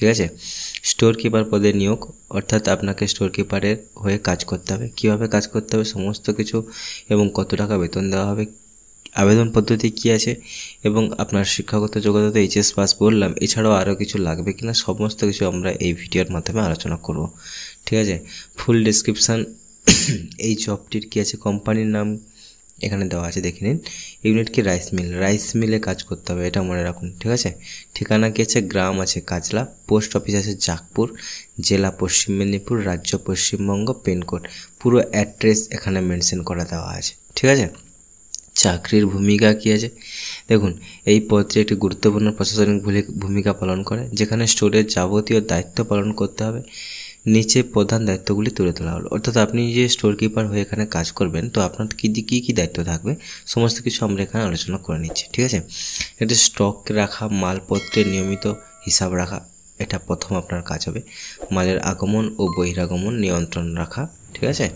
ঠিক আছে। Store keeper পদে নিয়োগ, অর্থাৎ আপনাকে স্টোর কিপারের হয়ে কাজ করতে হবে। কীভাবে কাজ করতে হবে সমস্ত কিছু এবং কত টাকা বেতন দেওয়া হবে, আবেদন পদ্ধতি কী আছে এবং আপনার শিক্ষাগত যোগ্যতা তো এইচএস পাস বললাম, এছাড়াও আরও কিছু লাগবে কিনা সমস্ত কিছু আমরা এই ভিডিওর মাধ্যমে আলোচনা করব। ঠিক আছে। ফুল ডেসক্রিপশান এই জবটির কী আছে, কোম্পানির নাম এখানে দেওয়া আছে, দেখে নিন। ইউনিট কি রাইস মিল, রাইস মিলে কাজ করতে হবে, এটা মনে রাখুন। ঠিক আছে। ঠিকানা কী আছে, গ্রাম আছে কাজলা, পোস্ট অফিস আছে জাগপুর, জেলা পশ্চিম মেদিনীপুর, রাজ্য পশ্চিমবঙ্গ, পিনকোড, পুরো অ্যাড্রেস এখানে মেনশন করা দেওয়া আছে। ঠিক আছে। চাকরির ভূমিকা কী আছে দেখুন, এই পদটি একটি গুরুত্বপূর্ণ প্রশাসনিক ভূমিকা পালন করে, যেখানে স্টোরের যাবতীয় দায়িত্ব পালন করতে হবে। নিচে প্রধান দায়িত্বগুলি তুলে ধরা হলো, অর্থাৎ আপনি যে স্টোর কিপার হয়ে এখানে কাজ করবেন, তো আপনার কী দায়িত্ব থাকবে সমস্ত কিছু আমরা এখানে আলোচনা করে নিচ্ছি। ঠিক আছে। এটা স্টক রাখা, মালপত্রের নিয়মিত হিসাব রাখা, এটা প্রথম আপনার কাজ হবে। মালের আগমন ও বহিরাগমন নিয়ন্ত্রণ রাখা। ঠিক আছে।